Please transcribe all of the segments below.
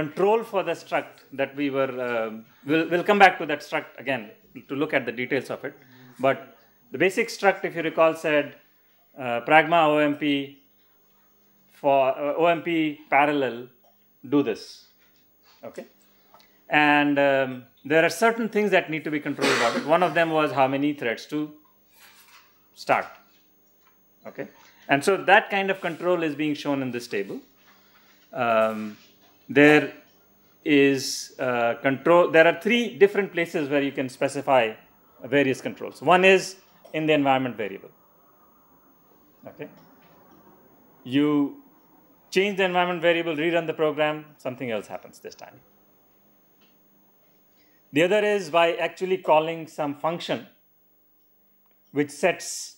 control for the struct that we were, we'll come back to that struct again to look at the details of it. But the basic struct, if you recall, said pragma OMP for OMP parallel do this. Okay. And there are certain things that need to be controlled about it. One of them was how many threads to start. Okay. And so that kind of control is being shown in this table. There is control. There are three different places where you can specify various controls. One is in the environment variable. Okay. You change the environment variable, rerun the program, something else happens this time. The other is by actually calling some function which sets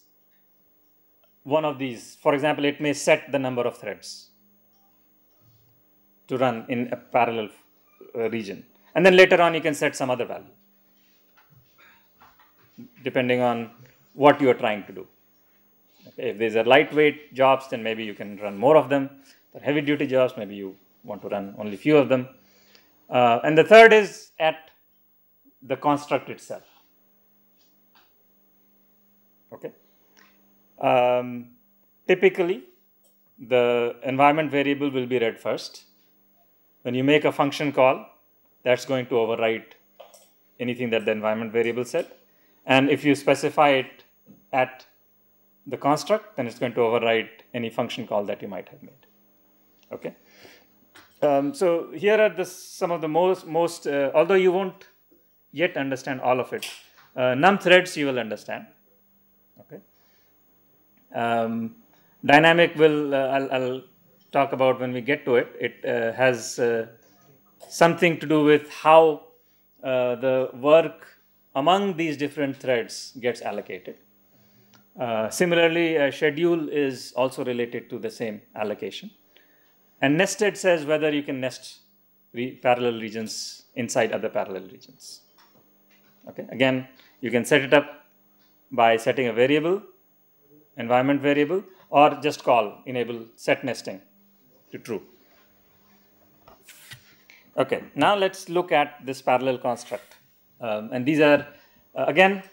one of these. For example, it may set the number of threads to run in a parallel region. And then later on you can set some other value depending on what you are trying to do. Okay, if these are lightweight jobs, then maybe you can run more of them. For heavy duty jobs, maybe you want to run only few of them. And the third is at the construct itself. Okay. Typically, the environment variable will be read first. When you make a function call, that's going to overwrite anything that the environment variable said. And if you specify it at the construct, then it's going to overwrite any function call that you might have made. Okay. So here are some of the most although you won't yet understand all of it, num threads you will understand. Okay. Dynamic will I'll talk about when we get to it. It has something to do with how the work among these different threads gets allocated. Similarly, a schedule is also related to the same allocation. And nested says whether you can nest parallel regions inside other parallel regions. Okay. Again, you can set it up by setting a variable, environment variable, or just call enable set nesting to true. Okay. Now let's look at this parallel construct. And these are again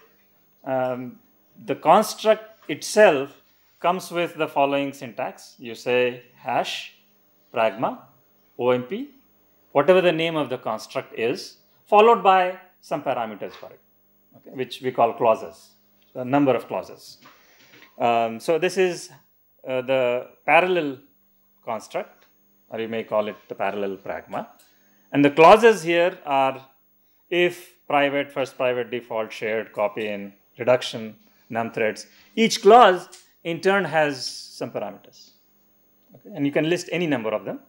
the construct itself comes with the following syntax. You say hash pragma OMP, whatever the name of the construct is, followed by some parameters for it, okay, which we call clauses, the number of clauses. So this is the parallel construct, or you may call it the parallel pragma. And the clauses here are if, private, first private, default, shared, copy in, reduction, num threads. Each clause in turn has some parameters. Okay. And you can list any number of them.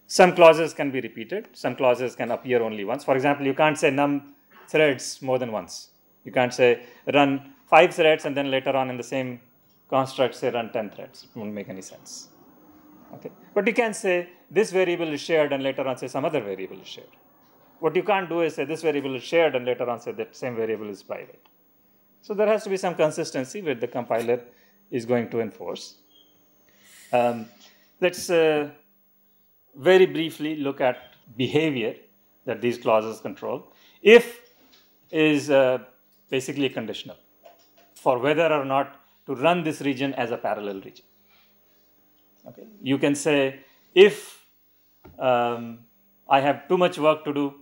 Some clauses can be repeated. Some clauses can appear only once. For example, you can't say num threads more than once. You can't say run 5 threads and then later on in the same construct say run 10 threads. It won't make any sense. Okay. But you can say this variable is shared and later on say some other variable is shared. What you can't do is say this variable is shared and later on say that same variable is private. So there has to be some consistency which the compiler is going to enforce. Let's very briefly look at behavior that these clauses control. If is basically conditional for whether or not to run this region as a parallel region. Okay. You can say if I have too much work to do,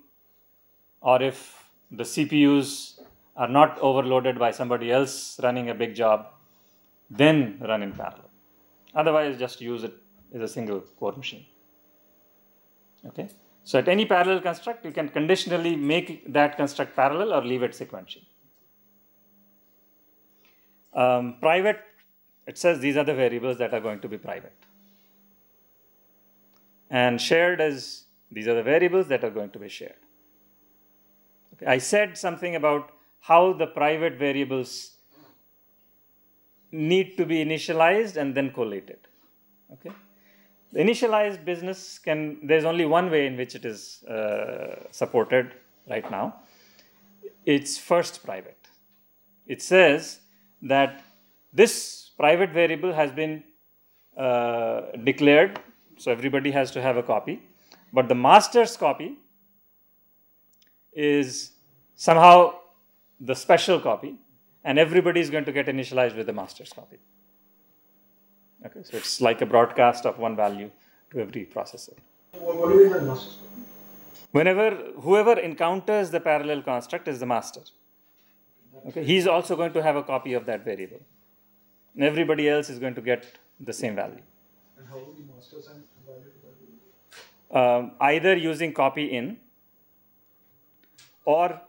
or if the CPUs are not overloaded by somebody else running a big job, then run in parallel. Otherwise, just use it as a single core machine. Okay. So at any parallel construct, you can conditionally make that construct parallel or leave it sequential. Private, it says these are the variables that are going to be private. And shared is these are the variables that are going to be shared. Okay. I said something about how the private variables need to be initialized and then collated. Okay. The initialized business there's only one way in which it is supported right now. It's first private. It says that this private variable has been declared, so everybody has to have a copy, But the master's copy is somehow the special copy, and everybody is going to get initialized with the master's copy. Okay, so it's like a broadcast of one value to every processor. What do you mean by master's copy? Whoever encounters the parallel construct is the master. Okay, he's also going to have a copy of that variable, and everybody else is going to get the same value. And how will the master assign value to that variable? Either using copy in, or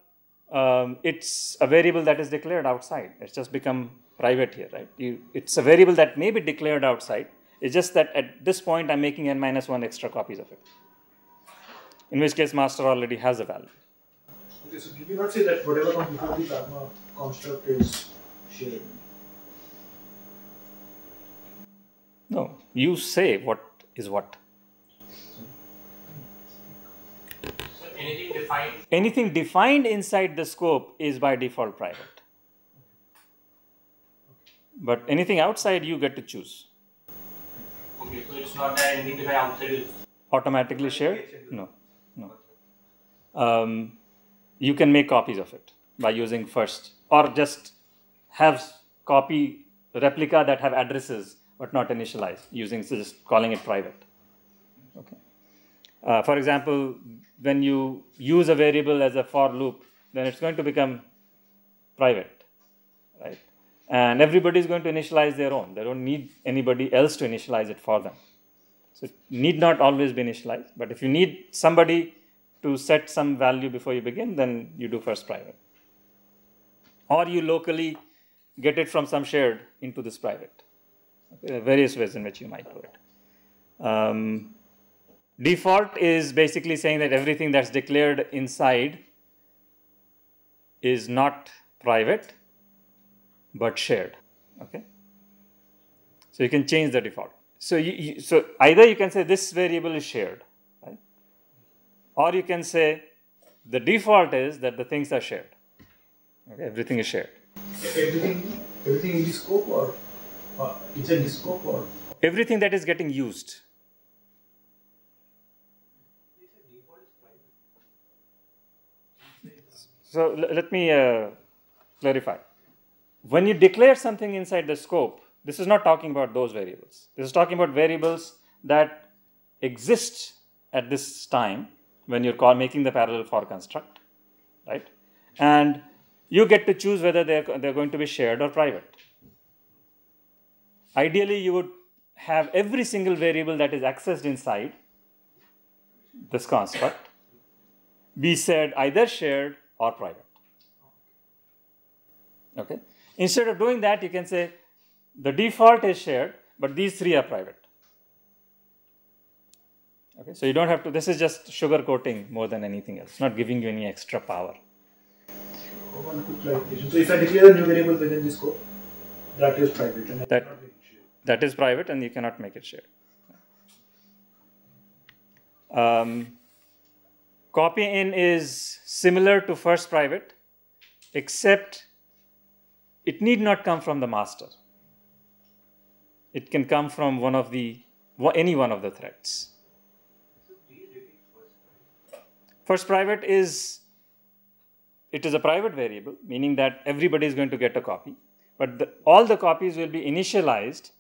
it's a variable that is declared outside. It's just become private here, right? It's a variable that may be declared outside. It's just that at this point I'm making n-1 extra copies of it. In which case master already has a value. Okay, so did you not say that whatever comes before the gamma construct is shared? No, you say what is what. So anything defined? Anything defined inside the scope is by default private. But anything outside you get to choose. Okay, so it's not that anything defined outside is Automatically shared? No. You can make copies of it by using first, or just have copy replica that have addresses but not initialized, using just calling it private. Okay. For example, when you use a variable as a for loop, then it's going to become private, right? And everybody is going to initialize their own. They don't need anybody else to initialize it for them. So it need not always be initialized, but if you need somebody to set some value before you begin, then you do first private. Or you locally get it from some shared into this private. Okay, there are various ways in which you might do it. Default is basically saying that everything that's declared inside is not private, but shared. Okay, so you can change the default. So so either you can say this variable is shared, right? Or you can say the default is that the things are shared. Okay, everything is shared. Everything in the scope, or it's in the scope, or everything that is getting used. So let me clarify. When you declare something inside the scope, this is not talking about those variables. This is talking about variables that exist at this time when you're making the parallel for construct, right? And you get to choose whether they're going to be shared or private. Ideally, you would have every single variable that is accessed inside this construct be said either shared or private. Okay. Instead of doing that, you can say the default is shared, but these three are private. Okay, so you don't have to, this is just sugar coating more than anything else, not giving you any extra power. one quick clarification. So if I declare a new variable within the scope, that is private, and that is private, and you cannot make it shared. Copy in is similar to first private, except it need not come from the master. It can come from any one of the threads. First private is a private variable, meaning that everybody is going to get a copy, but all the copies will be initialized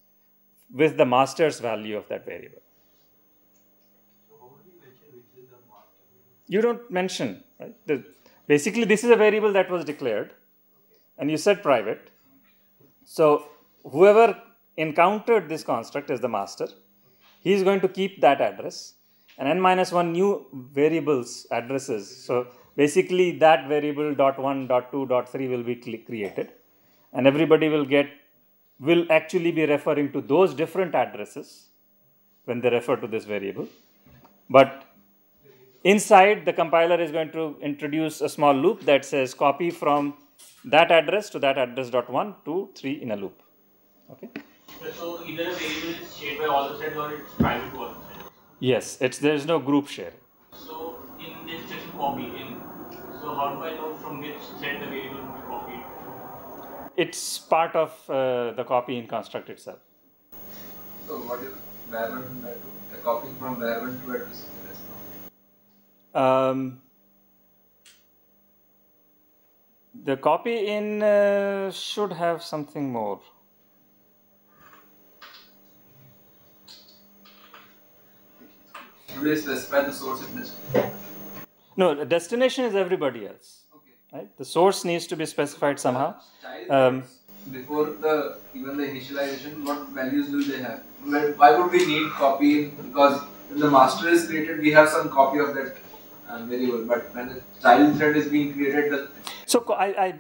with the master's value of that variable. So how would you mention which is the master? You don't mention, right? Basically, this is a variable that was declared, and you said private. So whoever encountered this construct as the master, he is going to keep that address, and n-1 new variables addresses. So basically, that variable .1, .2, .3 will be created, and everybody will actually be referring to those different addresses when they refer to this variable. But inside, the compiler is going to introduce a small loop that says copy from that address to that address .1, 2, 3 in a loop. Okay. So either a variable is shared by all the threads or it's private to all the threads. Yes, there is no group sharing. So in this section copy in, so how do I know from which thread the variable will be copied? It's part of the copy in construct itself. So what is var1 and var2? The copying from var1 to address? The copy in should have something more. Should we specify the source in this? No, the destination is everybody else. Okay. Right? The source needs to be specified somehow. Before even the initialization, what values will they have? Why would we need copy? Because when the master is created, we have some copy of that variable. But when the child thread is being created, so I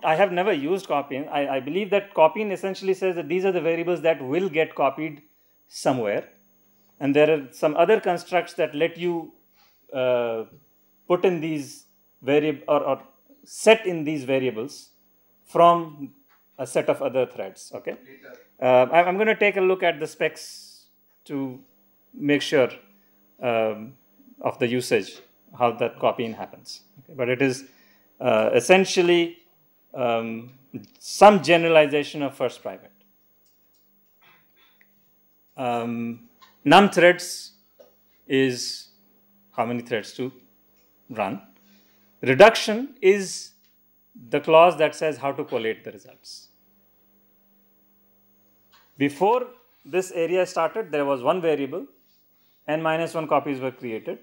have never used copying. I believe that copying essentially says that these are the variables that will get copied somewhere, and there are some other constructs that let you put in these variable or set in these variables from a set of other threads. Okay, I'm going to take a look at the specs to make sure of the usage, how that copying happens. Okay, but it is essentially some generalization of first private. Num threads is how many threads to run. Reduction is the clause that says how to collate the results. Before this area started, there was one variable, n-1 copies were created.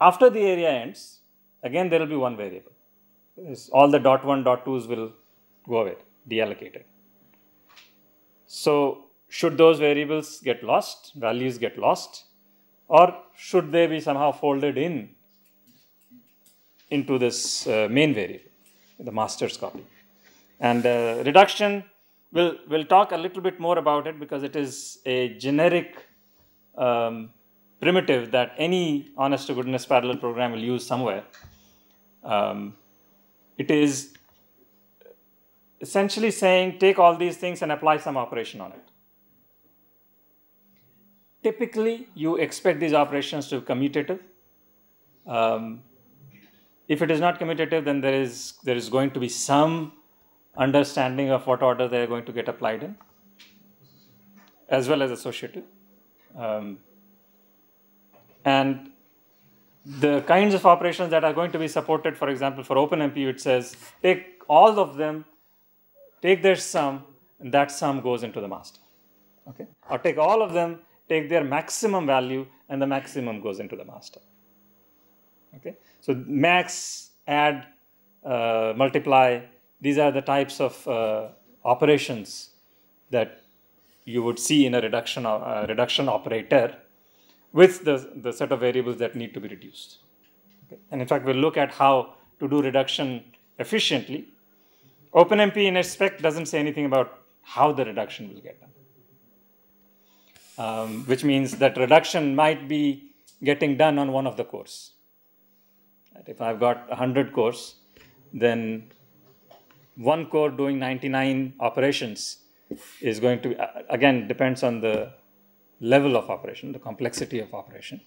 After the area ends, again there will be one variable. All the .1, .2s will go away, deallocated. So should those variables get lost, values get lost, or should they be somehow folded into this main variable, the master's copy? And reduction, we'll talk a little bit more about it because it is a generic primitive that any honest to goodness parallel program will use somewhere. It is essentially saying take all these things and apply some operation on it. Typically, you expect these operations to be commutative. If it is not commutative, then there is going to be some understanding of what order they are going to get applied in, as well as associative. And the kinds of operations that are going to be supported, for example, for OpenMP, it says take all of them, take their sum, and that sum goes into the master. Okay? Or take all of them, take their maximum value, and the maximum goes into the master. Okay? So max, add, multiply, these are the types of operations that you would see in a reduction operator with the set of variables that need to be reduced. Okay. And in fact, we'll look at how to do reduction efficiently. OpenMP in its spec doesn't say anything about how the reduction will get done, which means that reduction might be getting done on one of the cores. Right? If I've got 100 cores, then one core doing 99 operations is going to, again, depends on the level of operation, the complexity of operation.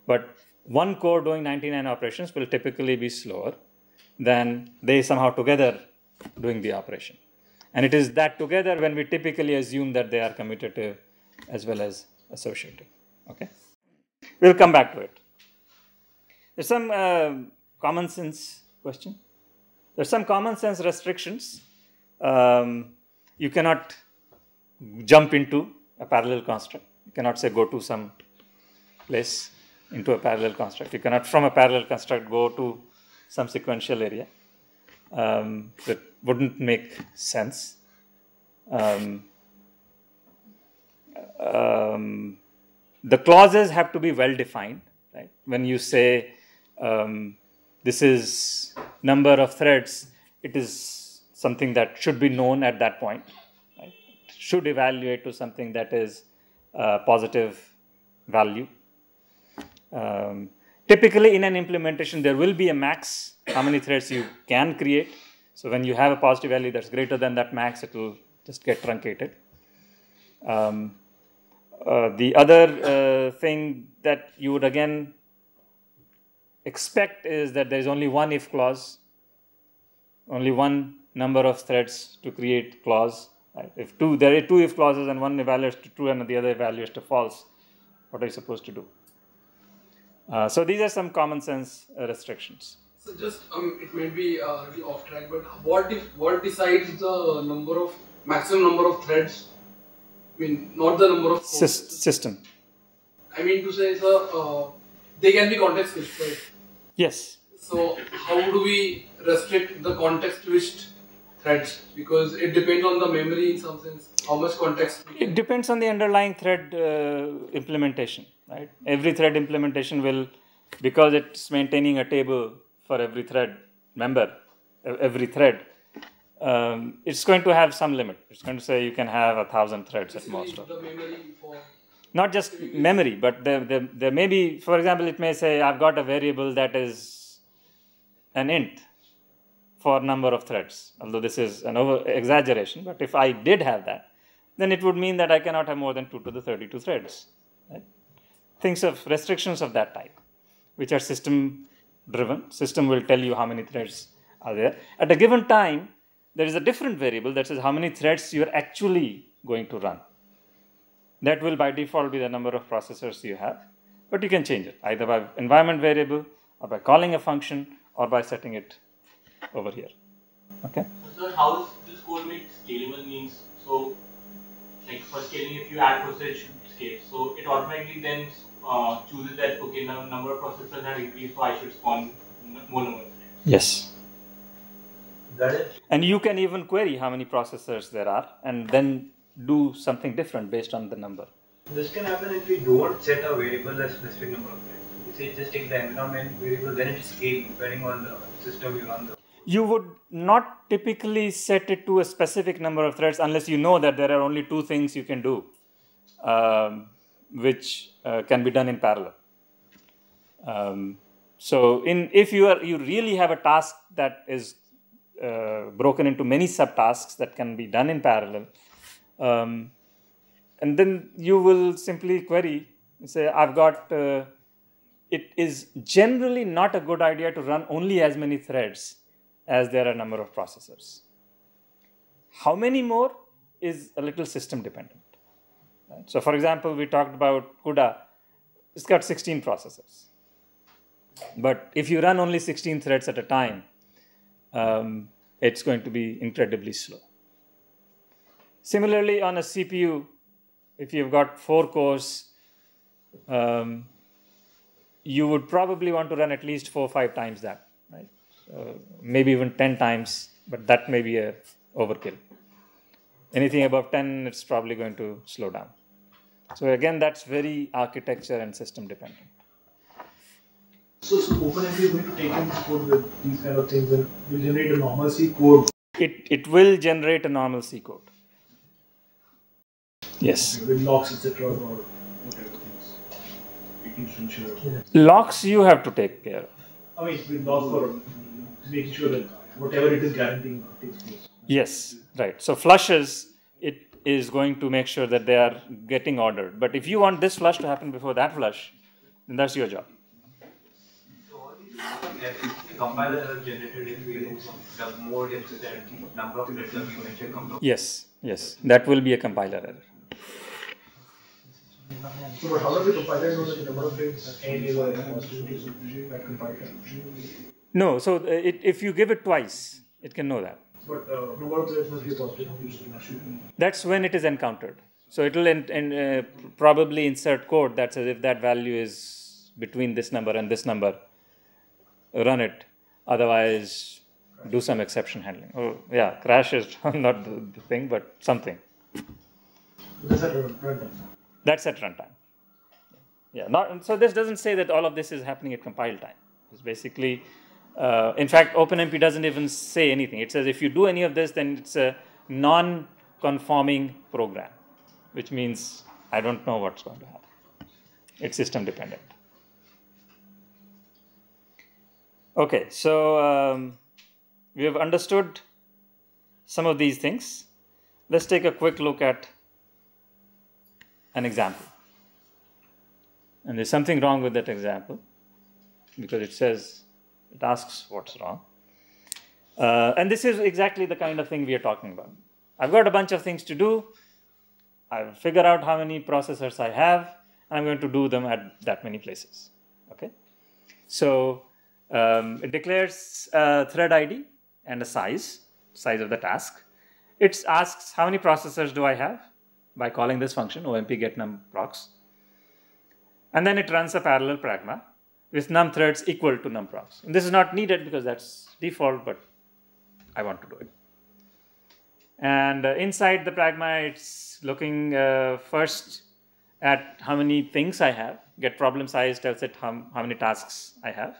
But one core doing 99 operations will typically be slower than they somehow together doing the operation. And it is that together when we typically assume that they are commutative as well as associative. Okay? We'll come back to it. There's some common sense question. There's some common sense restrictions. You cannot jump into a parallel construct. You cannot say go to some place into a parallel construct. You cannot from a parallel construct go to some sequential area. That wouldn't make sense. The clauses have to be well defined. Right? When you say this is number of threads, it is something that should be known at that point. Right? Should evaluate to something that is positive value. Typically in an implementation, there will be a max, how many threads you can create. So when you have a positive value that's greater than that max, it will just get truncated. The other thing that you would again expect is that there is only one if clause, only one number of threads to create clause. Right? If there are two if clauses and one evaluates to true and the other evaluates to false, what are you supposed to do? So these are some common sense restrictions. So just it may be a little off track, but what decides the maximum number of threads? I mean, not the number of cores. System. I mean to say, sir, they can be context switched, right? Yes. So how do we restrict the context switched threads? Because it depends on the memory in some sense. How much context? It depends on the underlying thread implementation, right? Every thread implementation will, because it's maintaining a table for every thread member, every thread, it's going to have some limit. It's going to say you can have 1,000 threads at most. The memory for not just memory, but there may be, for example, it may say I've got a variable that is an int for number of threads, although this is an over exaggeration, but if I did have that, then it would mean that I cannot have more than 2 to the 32 threads. Right? Things of restrictions of that type, which are system driven. System will tell you how many threads are there. At a given time, there is a different variable that says how many threads you are actually going to run. That will by default be the number of processors you have, but you can change it either by environment variable or by calling a function or by setting it over here. Okay. So how is this code made scalable means? So like for scaling, if you add processors, it should scale. So it automatically then chooses that okay, now number of processors have increased, so I should spawn more number of threads. Yes. Got it. And you can even query how many processors there are and then do something different based on the number. This can happen if we don't set a variable a specific number of threads. If you say just take the environment variable, then it scales depending on the system you run. You would not typically set it to a specific number of threads unless you know that there are only 2 things you can do, which can be done in parallel. So if you really have a task that is broken into many subtasks that can be done in parallel, and then you will simply query, say, I've got, it is generally not a good idea to run only as many threads as there are number of processors. How many more is a little system dependent. Right? So for example, we talked about CUDA, it's got 16 processors. But if you run only 16 threads at a time, it's going to be incredibly slow. Similarly, on a CPU, if you've got 4 cores, you would probably want to run at least 4 or 5 times that, right? Maybe even 10 times, but that may be a overkill. Anything above 10, it's probably going to slow down. So again, that's very architecture and system dependent. So OpenMP is going to take in code with these kind of things and will generate a normal C code. It will generate a normal C code. Yes. With locks, etc. or whatever things. Making sure. Yeah. Locks you have to take care of. I mean, with locks for making sure that whatever it is guaranteeing takes place. Yes, right. So flushes, it is going to make sure that they are getting ordered. But if you want this flush to happen before that flush, then that's your job. Compiler error generated if we use the mode if the number of threads that you mentioned comes out. Yes, that will be a compiler error. So, but how does the compiler know that the number of threads n is a constant that compiler? No, so if you give it twice, it can know that. But number of threads must be a positive. That's when it is encountered. So it will probably insert code that says if that value is between this number and this number, run it. Otherwise, do some exception handling. Oh, yeah, crash is not the thing, but something. That's at runtime. That's at runtime. Yeah. So this doesn't say that all of this is happening at compile time. It's basically, in fact, OpenMP doesn't even say anything. It says if you do any of this, then it's a non-conforming program, which means I don't know what's going to happen. It's system dependent. Okay, so we have understood some of these things. Let's take a quick look at an example. And there's something wrong with that example because it asks what's wrong. And this is exactly the kind of thing we are talking about. I've got a bunch of things to do. I've figured out how many processors I have. I'm going to do them at that many places. Okay. So it declares a thread ID and a size of the task. It asks how many processors do I have by calling this function OMP get num procs. And then it runs a parallel pragma with num threads equal to num procs. And this is not needed because that's default, but I want to do it. And inside the pragma, it's looking first at how many things I have. Get problem size tells it how many tasks I have.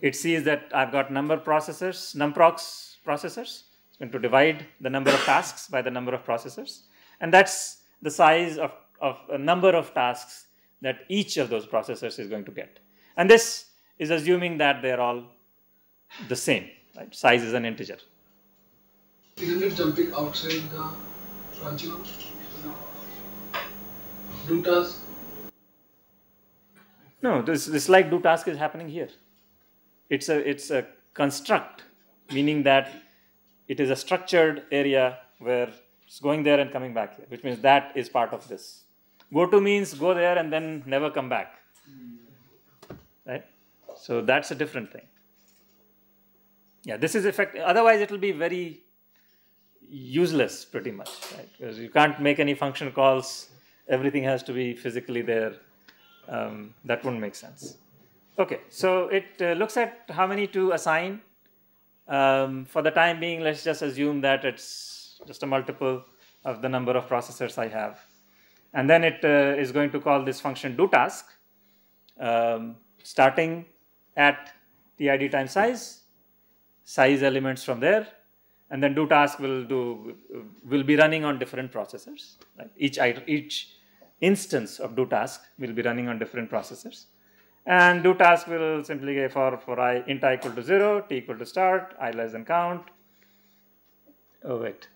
It sees that I've got number processors, numprocs processors. It's going to divide the number of tasks by the number of processors. And that's the size of a number of tasks that each of those processors is going to get. And this is assuming that they're all the same, right? Size is an integer. Isn't it jumping outside the continuum? Do task? No, this like do task is happening here. It's a construct, meaning that it is a structured area where it's going there and coming back here, which means that is part of this. Go to means go there and then never come back, right? So that's a different thing. Yeah, this is effective. Otherwise, it will be very useless pretty much, right? Because you can't make any function calls. Everything has to be physically there. That wouldn't make sense. Okay, so it looks at how many to assign. For the time being, let's just assume that it's just a multiple of the number of processors I have. And then it is going to call this function doTask, starting at TID times size elements from there, and then doTask will be running on different processors. Right? Each instance of doTask will be running on different processors. And doTask will simply give for int I equal to 0, t equal to start, I less than count. Oh wait,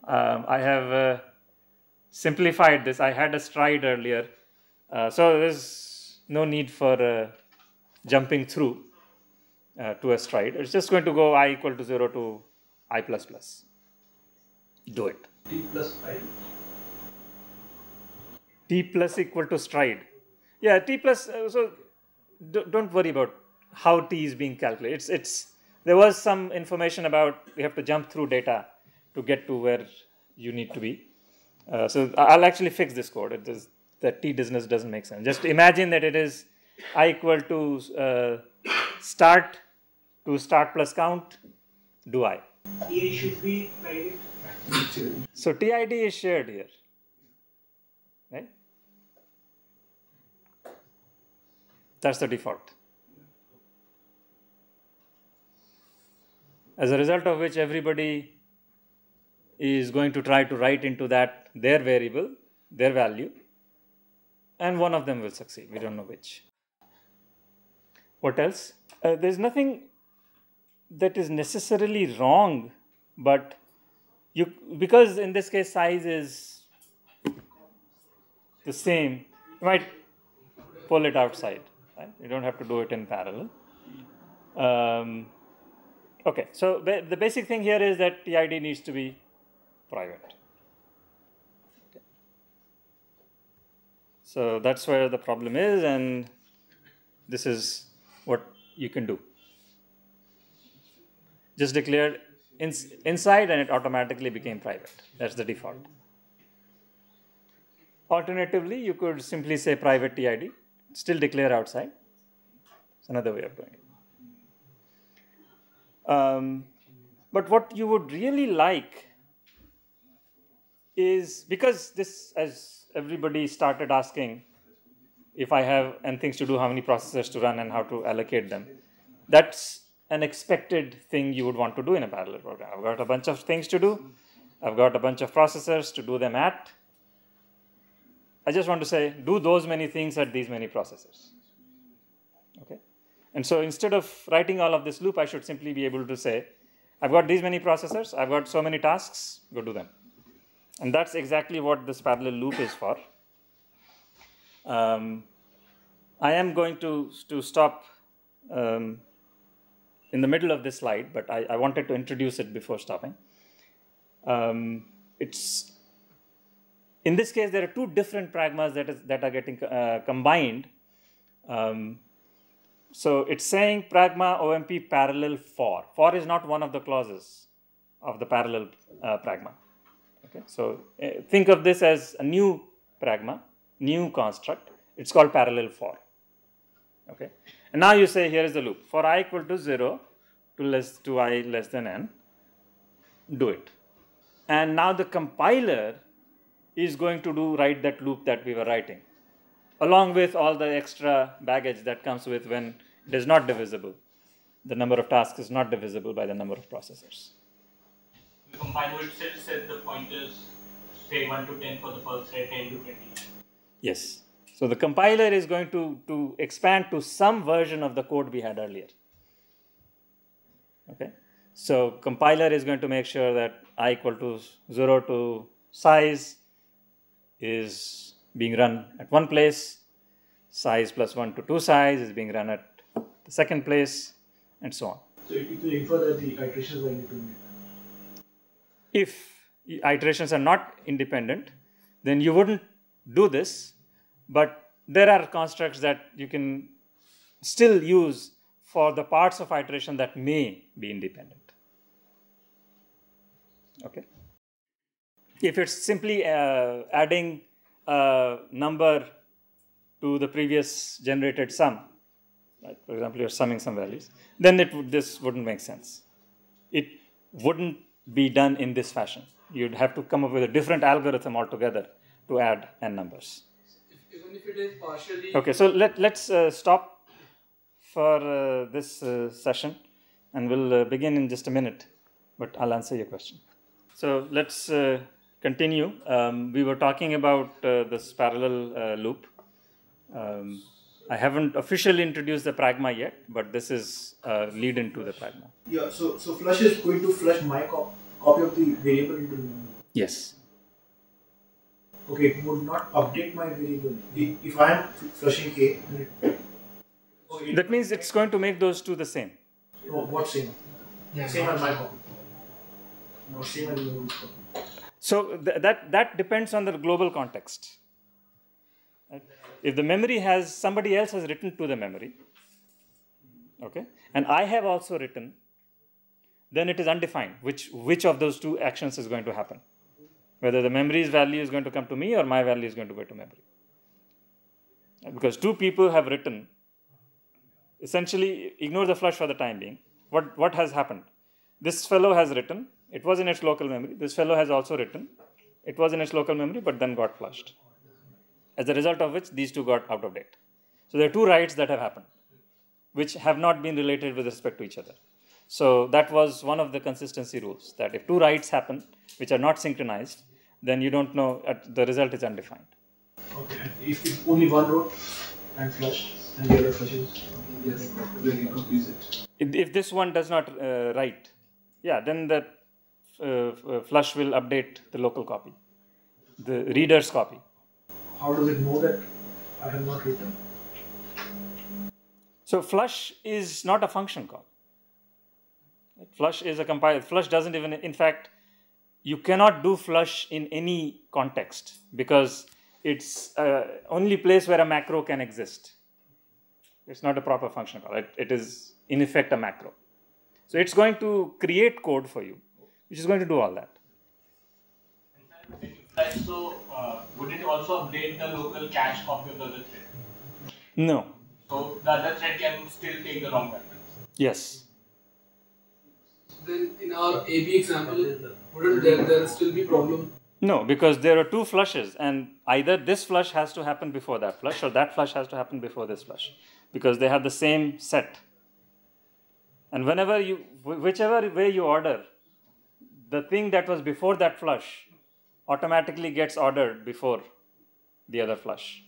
I have simplified this. I had a stride earlier, so there's no need for jumping through to a stride. It's just going to go I equal to 0 to I plus plus. Do it. T plus I. T plus equal to stride. Yeah, T plus, so don't worry about how T is being calculated. There was some information about we have to jump through data to get to where you need to be. So I'll actually fix this code. That T business doesn't make sense. Just imagine that it is I equal to start plus count, do I. TI should be private. So TID is shared here, right? That's the default. As a result of which everybody is going to try to write into that their variable, their value, and one of them will succeed. We don't know which. What else? There's nothing that is necessarily wrong, but because in this case size is the same, you might pull it outside. Right? You don't have to do it in parallel. Okay, so the basic thing here is that TID needs to be private. Okay. So that's where the problem is, and this is what you can do. Just declare inside and it automatically became private. That's the default. Alternatively, you could simply say private TID, still declare outside. It's another way of doing it. But what you would really like is, because this, as everybody started asking, if I have n things to do, how many processors to run and how to allocate them, that's an expected thing you would want to do in a parallel program. I've got a bunch of things to do. I've got a bunch of processors to do them at. I just want to say, do those many things at these many processors. Okay. And so instead of writing all of this loop, I should simply be able to say, I've got these many processors, I've got so many tasks, go do them. And that's exactly what this parallel loop is for. I am going to stop in the middle of this slide, but I wanted to introduce it before stopping. In this case, there are two different pragmas that are getting combined. So it's saying pragma OMP parallel for. For is not one of the clauses of the parallel pragma. Okay, so think of this as a new pragma, new construct. It's called parallel for. Okay, and now you say here is the loop for I equal to 0 to I less than n. Do it, and now the compiler is going to write that loop that we were writing, along with all the extra baggage that comes with when it is not divisible. The number of tasks is not divisible by the number of processors. The compiler itself set the pointers, say 1 to 10 for the first thread, 10 to 20. Yes. So the compiler is going to expand to some version of the code we had earlier. Okay. So compiler is going to make sure that I equal to 0 to size is being run at one place, size plus 1 to 2 size is being run at the second place, and so on. So it will infer that the iterations are independent. If iterations are not independent, then you wouldn't do this, but there are constructs that you can still use for the parts of iteration that may be independent. Okay. If it's simply adding a number to the previous generated sum, right? For example, you're summing some values, then this wouldn't make sense. It wouldn't be done in this fashion. You'd have to come up with a different algorithm altogether to add n numbers. Even if it is partially... Okay, so let's stop for this session, and we'll begin in just a minute, but I'll answer your question. So let's continue. We were talking about this parallel loop. I haven't officially introduced the pragma yet, but this is lead into the pragma. Yeah, so flush is going to flush my copy of the variable into the memory. Yes. Okay, it would not update my variable. If I am flushing A, that means it's going to make those two the same. Oh, what same? Yeah, same as my copy. No, same as the memory copy. So that depends on the global context. Right? If the memory has, somebody else has written to the memory, okay, and I have also written, then it is undefined which of those two actions is going to happen. Whether the memory's value is going to come to me or my value is going to go to memory. Because two people have written, essentially ignore the flush for the time being. What has happened? This fellow has written, it was in its local memory. This fellow has also written, it was in its local memory but then got flushed. As a result of which these two got out of date. So there are two writes that have happened, which have not been related with respect to each other. So that was one of the consistency rules, that if two writes happen which are not synchronized, then you don't know, the result is undefined. Okay, and if only one wrote and flushed and the other flushes, Yes, then you confuse it. If this one does not write, yeah, then the flush will update the local copy, the reader's copy. how does it know that I have not written? So flush is not a function call. Flush is a compiler. Flush doesn't even, in fact, you cannot do flush in any context because it's only place where a macro can exist. It's not a proper function call. It is in effect a macro. So it's going to create code for you, which is going to do all that. So would it also update the local cache copy of the other thread? No. So the other thread can still take the wrong value. Yes. Then in our AB example, wouldn't there still be problem? No, because there are two flushes and either this flush has to happen before that flush or that flush has to happen before this flush because they have the same set. And whenever whichever way you order, the thing that was before that flush automatically gets ordered before the other flush,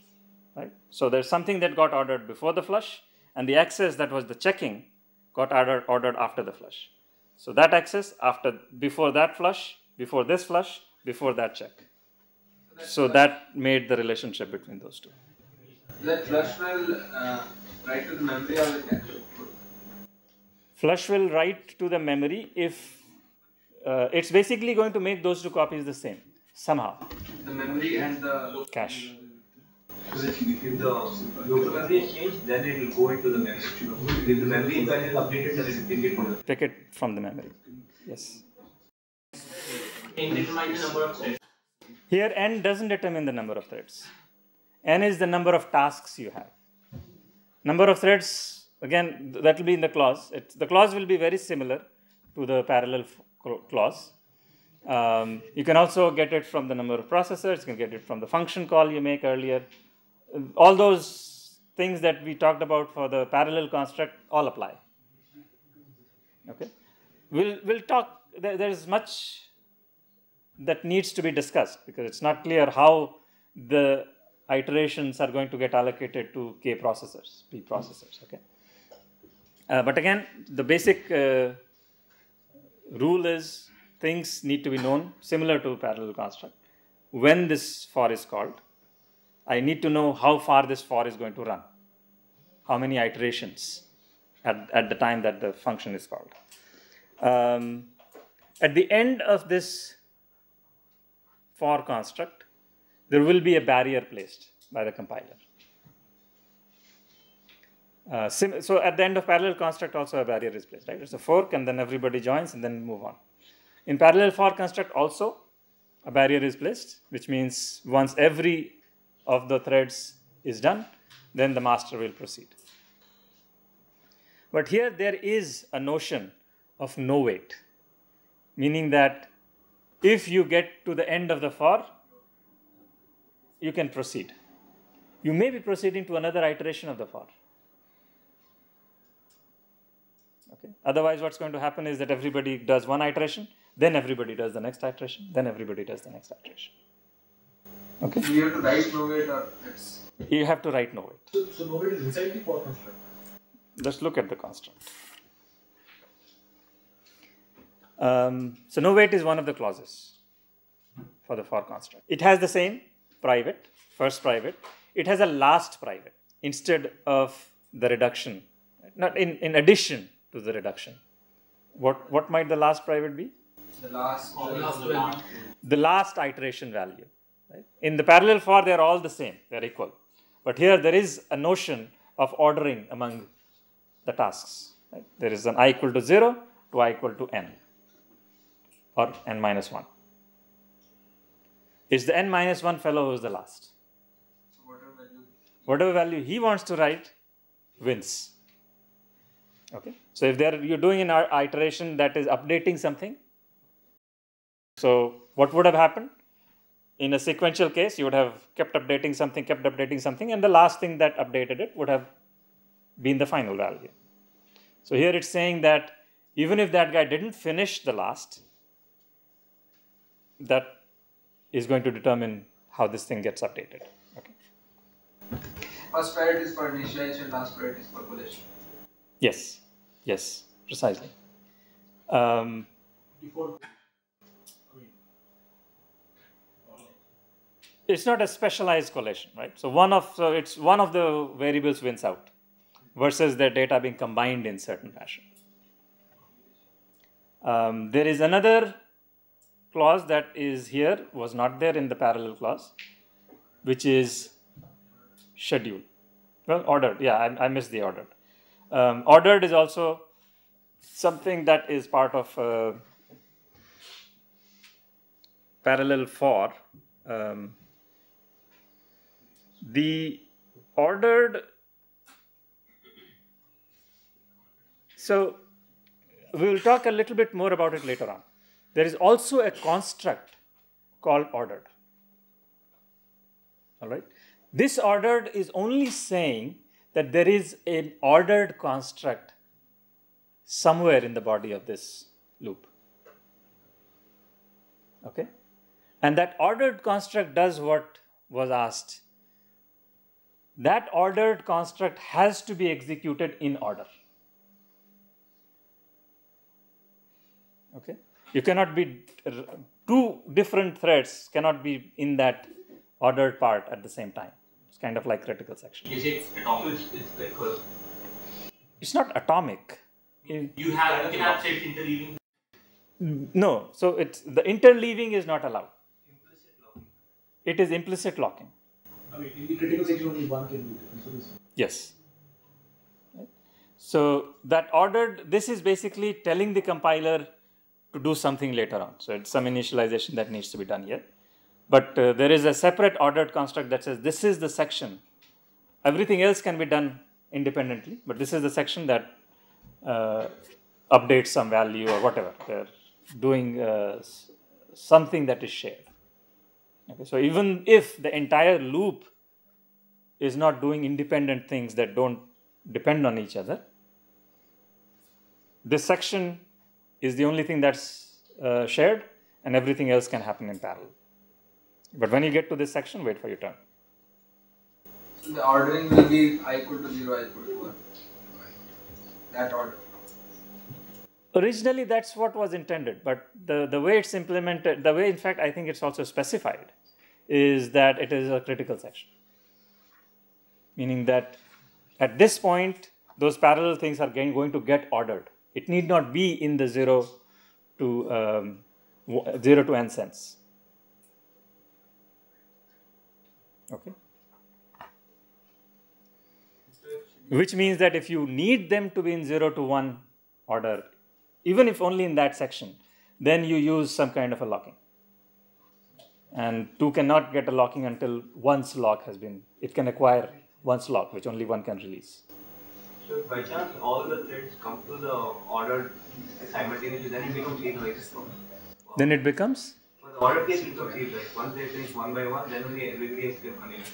right? So there's something that got ordered before the flush and the access that was the checking got ordered after the flush. So that access before that flush, before this flush, before that check. So that made the relationship between those two. That flush will write to the memory or the cache? Flush will write to the memory if it's basically going to make those two copies the same somehow. The memory and the Cache. So if the local memory is changed, then it will go into the memory. If the memory value is updated, then it will pick it to the Pick it from the memory. Yes. N determines the number of threads. Here n doesn't determine the number of threads. N is the number of tasks you have. Number of threads, again, that will be in the clause. The clause will be very similar to the parallel clause. You can also get it from the number of processors. You can get it from the function call you make earlier. All those things that we talked about for the parallel construct all apply. Okay, we'll talk. There is much that needs to be discussed because it's not clear how the iterations are going to get allocated to P processors. Okay, but again, the basic rule is things need to be known, similar to parallel construct. When this for is called, I need to know how far this for is going to run, how many iterations at the time that the function is called. At the end of this for construct, there will be a barrier placed by the compiler. So at the end of parallel construct also a barrier is placed, right? It's a fork and then everybody joins and then move on. In parallel for construct also a barrier is placed, which means once every of the threads is done, then the master will proceed. But here there is a notion of no wait, meaning that if you get to the end of the for, you can proceed. You may be proceeding to another iteration of the for. Okay. Otherwise, what's going to happen is that everybody does one iteration, then everybody does the next iteration, then everybody does the next iteration. Okay. Do you have to write no wait or it's... You have to write no wait. So no wait is inside the for construct. Let's look at the construct. So no wait is one of the clauses for the for construct. It has the same private, first private. It has a last private instead of the reduction, not in addition to the reduction. What might the last private be? The last value. The last iteration value. Right? In the parallel for, they are all the same, they are equal. But here there is a notion of ordering among the tasks. Right? There is an I equal to 0 to I equal to n or n minus 1. It's the n minus 1 fellow who is the last. So Whatever value he wants to write wins. Okay. So if you're doing an iteration that is updating something, so what would have happened? In a sequential case, you would have kept updating something, and the last thing that updated it would have been the final value. So here it's saying that even if that guy didn't finish the last, that is going to determine how this thing gets updated. Okay. first priority is for initialization, last priority is for collation. Yes, precisely. Default. It's not a specialized collation, right? So it's one of the variables wins out versus the data being combined in certain fashion. There is another clause that is here, was not there in the parallel clause, which is schedule. Well, ordered. Yeah, I missed the ordered. Ordered is also something that is part of parallel for. The ordered, so we will talk a little bit more about it later on. There is also a construct called ordered. All right. This ordered is only saying that there is an ordered construct somewhere in the body of this loop. Okay. And that ordered construct does what was asked. That ordered construct has to be executed in order. Okay. You cannot be, two different threads cannot be in that ordered part at the same time. It's kind of like critical section. Is it atomic? It's like It's not atomic. you can have set interleaving. No, so it's the interleaving is not allowed. It is implicit locking. I mean, in the critical section only one can be written. So this. Yes. So that ordered, this is basically telling the compiler to do something later on. So it's some initialization that needs to be done here. But there is a separate ordered construct that says this is the section. Everything else can be done independently, but this is the section that updates some value or whatever. They're doing something that is shared. Okay, so even if the entire loop is not doing independent things that don't depend on each other, this section is the only thing that's shared, and everything else can happen in parallel. But when you get to this section, wait for your turn. So the ordering will be I equal to 0, I equal to 1. That order. Originally, that's what was intended, but the way it's implemented, the way in fact I think it's also specified, is that it is a critical section. Meaning that at this point, those parallel things are going to get ordered. It need not be in the 0 to n sense. Okay. Which means that if you need them to be in 0 to 1 order, even if only in that section, then you use some kind of a locking. And 2 cannot get a locking until one's lock has been, it can acquire one's lock, which only one can release. So if by chance all the threads come to the order simultaneously, then it becomes serialized. Then it becomes? For the order case, it becomes serialized. Once they finish one by one, then only everybody else can continue.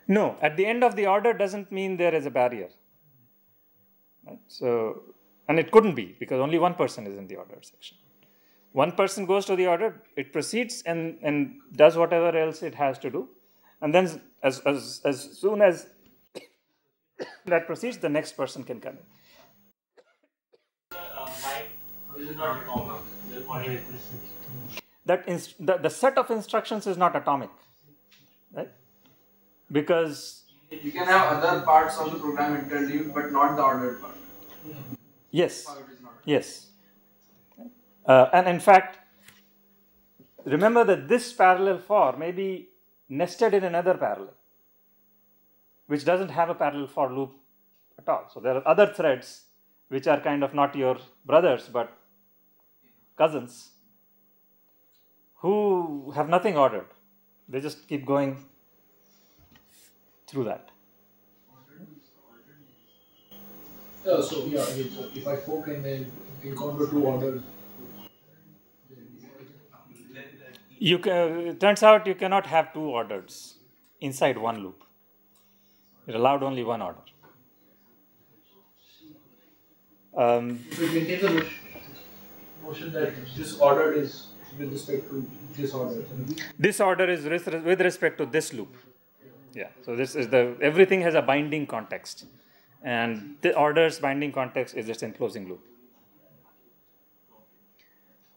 No, at the end of the order doesn't mean there is a barrier. Right? So, and it couldn't be because only one person is in the order section. One person goes to the order, it proceeds and does whatever else it has to do. And then as soon as that proceeds, the next person can come in. Why this is not atomic? The set of instructions is not atomic, right? Because You can have other parts of the program interleaved, but not the ordered part. yes, How it is not. yes. And in fact, remember that this parallel for may be nested in another parallel, which doesn't have a parallel for loop at all. So there are other threads which are kind of not your brothers but cousins who have nothing ordered. They just keep going through that. Yeah, so yeah, if I fork and then encounter 2 orders. It turns out you cannot have 2 orders inside one loop. You're allowed only one order. So it maintains the notion that this order is with respect to this order. This order is with respect to this loop. Yeah. So this is everything has a binding context, and the order's binding context is its enclosing loop.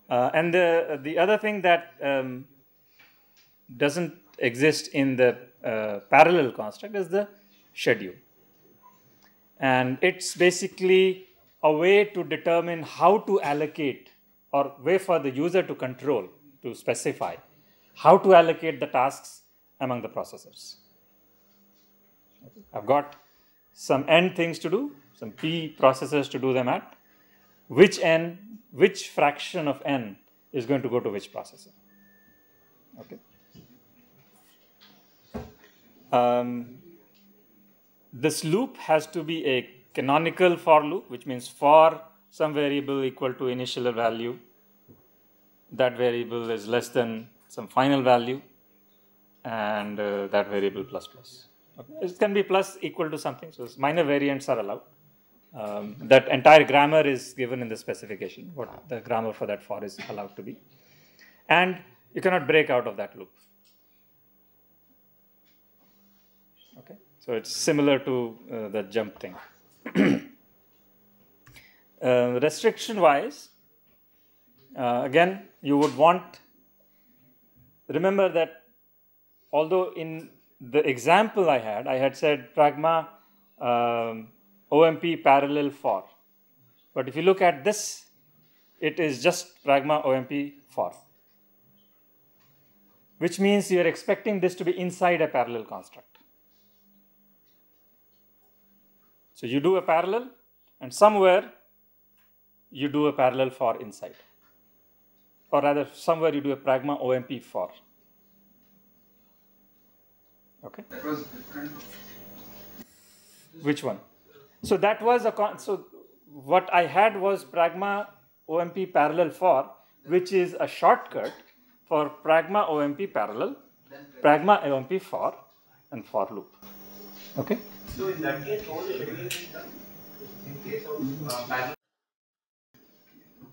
And the other thing that doesn't exist in the parallel construct is the schedule. And it's basically a way to determine how to allocate, or way for the user to control, to specify how to allocate the tasks among the processors. I've got some n things to do, some p processors to do them at. Which fraction of n is going to go to which processor? Okay. This loop has to be a canonical for loop, which means for some variable equal to initial value, that variable is less than some final value, and that variable plus plus. Okay. It can be plus equal to something, so minor variants are allowed. That entire grammar is given in the specification, what the grammar for that for is allowed to be. And you cannot break out of that loop. Okay, so it's similar to the jump thing. Restriction wise, again, you would want, remember that although in the example I had said pragma OMP parallel for. But if you look at this, it is just pragma OMP for, which means you are expecting this to be inside a parallel construct. So you do a parallel, and somewhere you do a parallel for inside. Or rather, somewhere you do a pragma OMP for. Okay? That was different. Which one? So that was so what I had was pragma OMP parallel for, which is a shortcut for pragma OMP parallel, pragma OMP for, and for loop. Okay? So in that case, all the scheduling is done in case of parallel.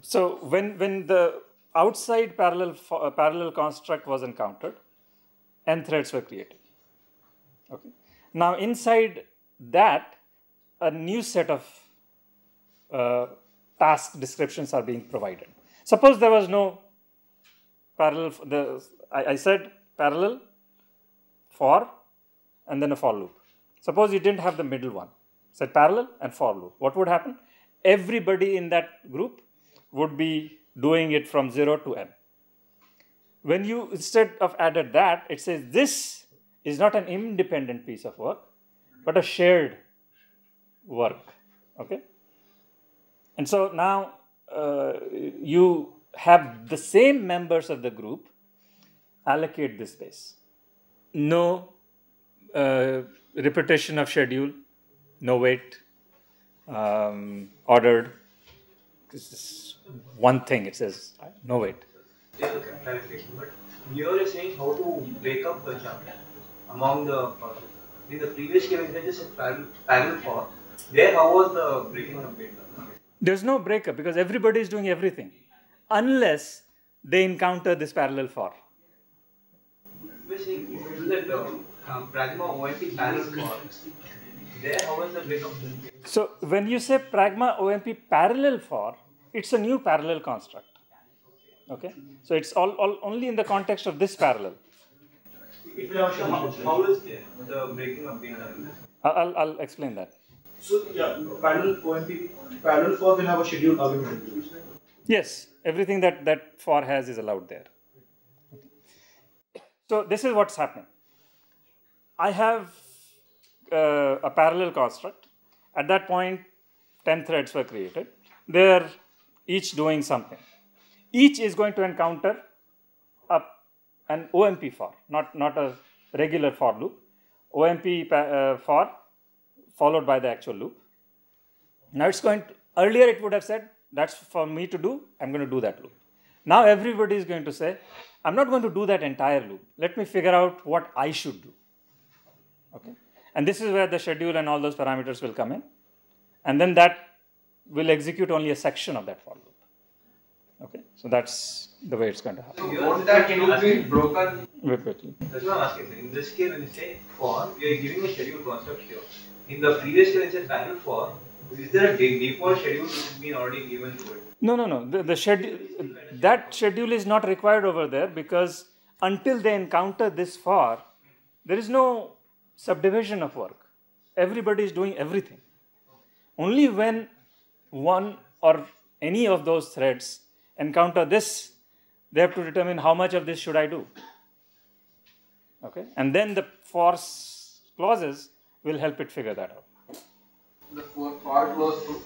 So when the outside parallel construct was encountered, n threads were created. Okay. Now inside that, a new set of task descriptions are being provided. Suppose there was no parallel. I said parallel, for, and then a for loop. Suppose you didn't have the middle one. Said parallel and for loop. What would happen? Everybody in that group would be doing it from 0 to n. When you instead of added that, it says this is not an independent piece of work, but a shared work. Okay? And so now you have the same members of the group allocate this space. No repetition of schedule, no wait, ordered. This is one thing, it says no wait. Just a clarification, but here you're saying how to break up the chunk among the processes. In the previous case, when you just parallel for, there how was the breaking up being done? There's no breakup because everybody is doing everything unless they encounter this parallel for. We're saying if you do that pragma OMP parallel for, there how was the breakup? So when you say pragma OMP parallel for, it's a new parallel construct. Okay, so it's all only in the context of this parallel. If you have how is the breaking up being done? I'll explain that. So yeah, parallel OMP, parallel for will have a scheduled argument. Yes, everything that for has is allowed there. So this is what's happening. I have a parallel construct. At that point, 10 threads were created. They're each doing something. Each is going to encounter an OMP for, not a regular for loop. OMP for followed by the actual loop. Now it's going to, earlier it would have said, that's for me to do, I'm going to do that loop. Now everybody is going to say, I'm not going to do that entire loop. Let me figure out what I should do. Okay. And this is where the schedule and all those parameters will come in. And then that will execute only a section of that for loop. Okay. So that's the way it's going to happen. So won't that loop be broken? Wait. That's what I'm asking. In this case, when you say for, we are giving a schedule construct here. In the previous case, when you said parallel for, is there a default schedule which has been already given to it? No. The schedule, that schedule is not required over there because until they encounter this for, there is no subdivision of work. Everybody is doing everything. Only when one or any of those threads encounter this, they have to determine how much of this should I do. Okay, and then the for clauses will help it figure that out. The for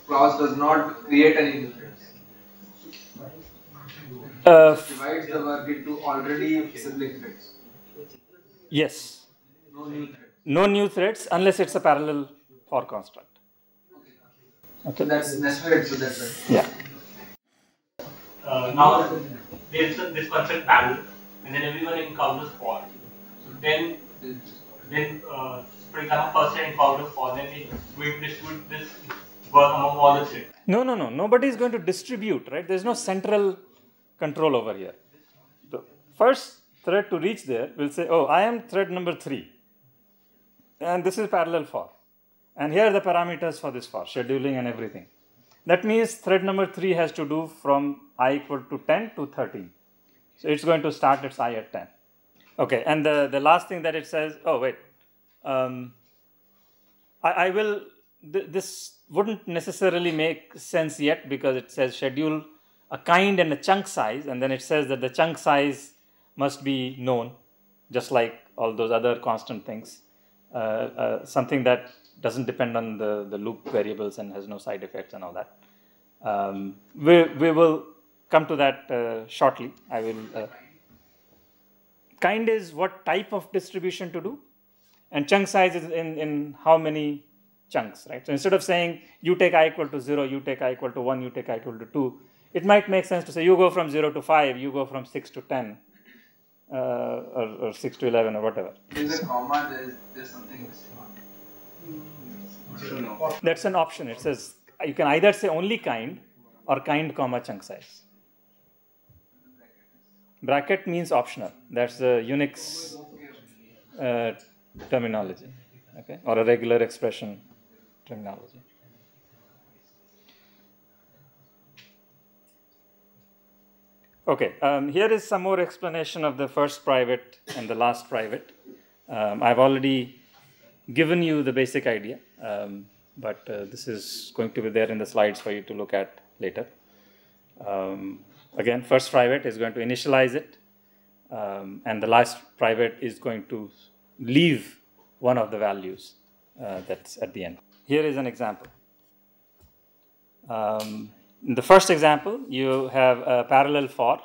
clause does not create any new threads. It divides the work into already sibling threads. Yes. No new threads. No new threads unless it's a parallel for construct. Okay. So that's nested, so that's right. Yeah. Now there's this concept parallel, and then everyone encounters for. So then for example, first thread encounters for, then it will distribute this work among all the threads. No. Nobody is going to distribute, right? There's no central control over here. The first thread to reach there will say, oh, I am thread number 3. And this is parallel for. And here are the parameters for this for, scheduling and everything. That means thread number 3 has to do from I equal to 10 to 13. So it's going to start its I at 10. Okay, and the last thing that it says, oh wait, I will, this wouldn't necessarily make sense yet because it says schedule a kind and a chunk size, and then it says that the chunk size must be known, just like all those other constant things. Something that doesn't depend on the loop variables and has no side effects and all that. We will come to that shortly. I will. Kind is what type of distribution to do, and chunk size is in how many chunks, right? So instead of saying you take I equal to 0, you take I equal to 1, you take I equal to 2, it might make sense to say you go from 0 to 5, you go from 6 to 10, or 6 to 11 or whatever. There's a comma, there's something missing on it. That's an option. It says you can either say only kind or kind comma chunk size. Bracket means optional. That's the Unix terminology, okay, or a regular expression terminology. Okay, here is some more explanation of the first private and the last private. I've already given you the basic idea, but this is going to be there in the slides for you to look at later. Again, first private is going to initialize it, and the last private is going to leave one of the values that's at the end. Here is an example. In the first example, you have a parallel for,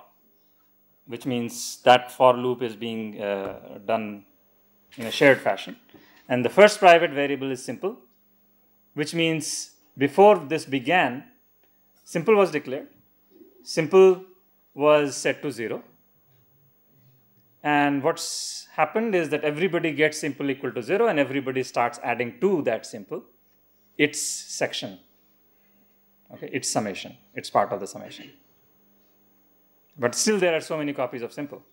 which means that for loop is being done in a shared fashion. And the first private variable is simple, which means before this began, simple was declared. Simple was set to 0, and what's happened is that everybody gets simple equal to 0, and everybody starts adding to that simple its section, okay, its summation, it's part of the summation. But still there are so many copies of simple.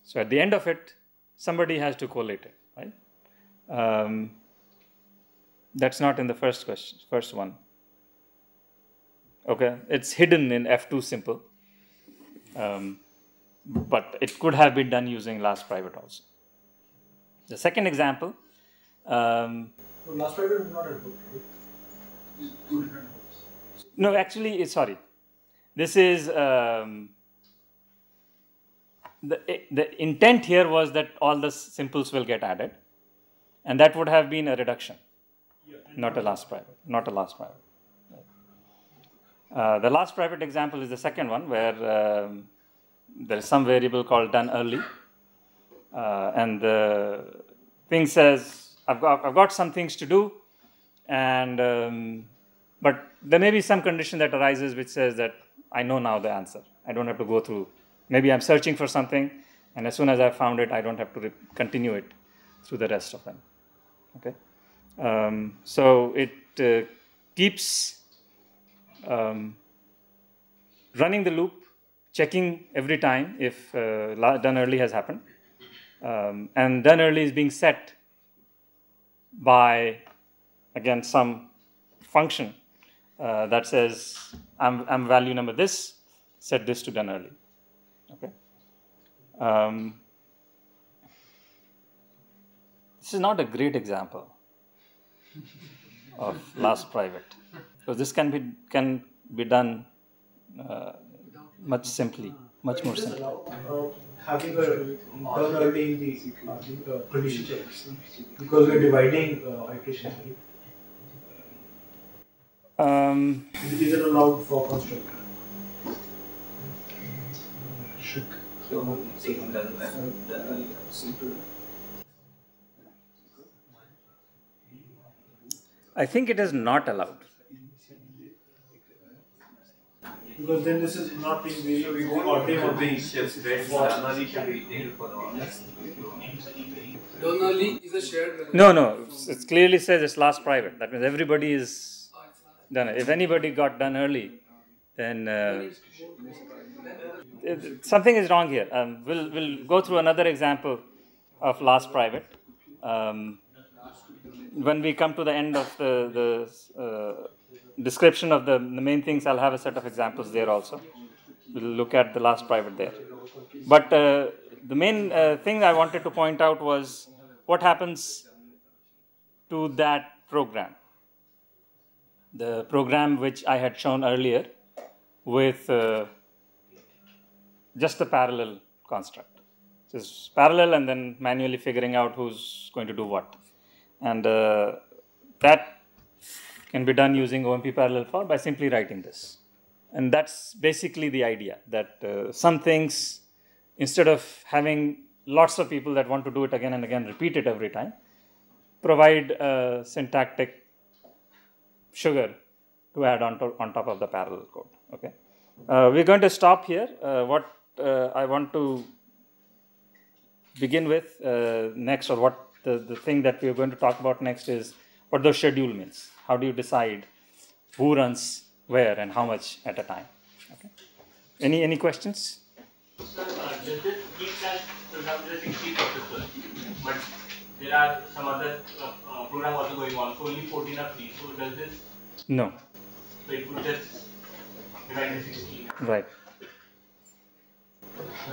So at the end of it, somebody has to collate it, right? That's not in the first question, first one. Okay, it's hidden in F2 simple, but it could have been done using last private also. The second example. Last private is not a book, right? Two different books. No, actually, sorry. This is the intent here was that all the simples will get added, and that would have been a reduction, not a last private, not a last private. The last private example is the second one, where there is some variable called done early, and the thing says I've got some things to do, and but there may be some condition that arises which says that I know now the answer. I don't have to go through. Maybe I'm searching for something, and as soon as I found it, I don't have to continue it through the rest of them. Okay, so it keeps running the loop, checking every time if done early has happened, and done early is being set by, again, some function that says I'm value number this, set this to done early. Okay. This is not a great example of last private, because this can be done much simply, much more simply. Having a done early in the condition checks, because we're dividing iteration, right? Is it allowed for construct? I think it is not allowed. Because then this is not being very ordering or being Done early is a shared variable. No, it clearly says it's last private. That means everybody is done. If anybody got done early, then something is wrong here. We'll go through another example of last private. When we come to the end of the description of the main things, I'll have a set of examples there also. We'll look at the last private there. But the main thing I wanted to point out was what happens to that program. The program which I had shown earlier with just the parallel construct. Just parallel and then manually figuring out who's going to do what. And that can be done using OMP parallel for by simply writing this. And that's basically the idea, that some things, instead of having lots of people that want to do it again and again, repeat it every time, provide syntactic sugar to add on top of the parallel code. Okay, we're going to stop here. What I want to begin with next, or what the thing that we're going to talk about next, is what the schedule means. How do you decide who runs where and how much at a time? Okay. Any questions? Sir, does this keep that, for example, the 60 processors, but there are some other program also going on, so only 14 are free. So does this? No. So it would just divide in 16. Right.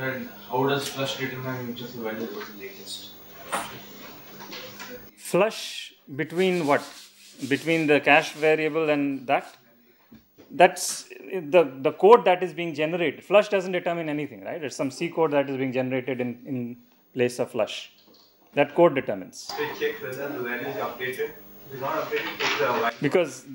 And how does flush determine which of the values was the latest? Flush between what? Between the cache variable and that? That's the code that is being generated. Flush doesn't determine anything, right? It's some C code that is being generated in place of flush. That code determines. It checks whether the value is updated. If it's not updated, takes a while. Because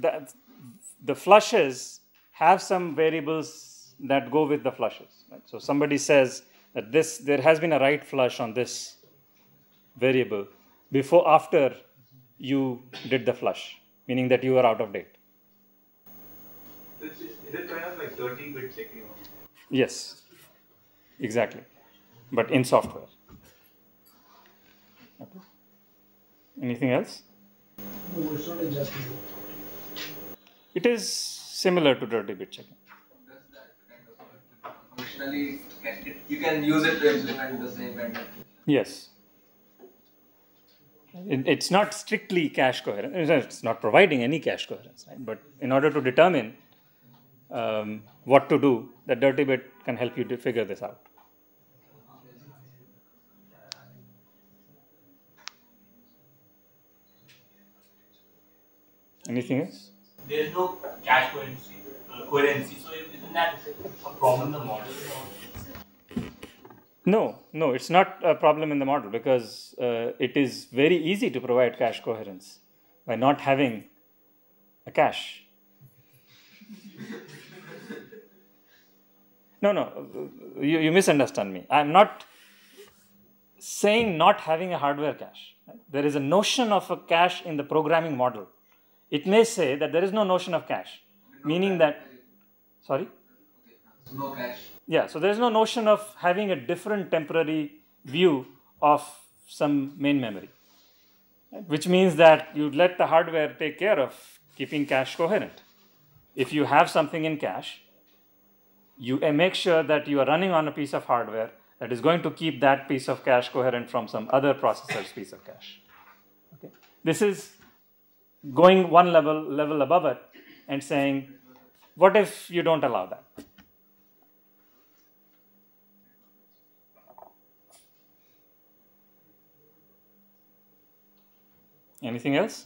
the flushes have some variables that go with the flushes. Right? So somebody says that there has been a write flush on this variable after you did the flush, meaning that you are out of date. Is it kind of like 30-bit checking? Yes, exactly, but in software. Okay. Anything else? No, it's not adjusting. It is similar to dirty bit checking. Does that kind of functionally, you can use it to implement the same kind of thing? Yes. It's not strictly cache coherent. It's not providing any cache coherence, right? But in order to determine what to do, the dirty bit can help you to figure this out. Anything else? There is no cache coherency. So isn't that a problem in the model? No, it's not a problem in the model, because it is very easy to provide cache coherence by not having a cache. No, you misunderstand me. I'm not saying not having a hardware cache. Right? There is a notion of a cache in the programming model. It may say that there is no notion of cache, meaning that, sorry? No cache. Yeah, so there is no notion of having a different temporary view of some main memory, right? Which means that you let the hardware take care of keeping cache coherent. If you have something in cache, you make sure that you are running on a piece of hardware that is going to keep that piece of cache coherent from some other processor's piece of cache. Okay. This is going one level above it and saying, what if you don't allow that? Anything else?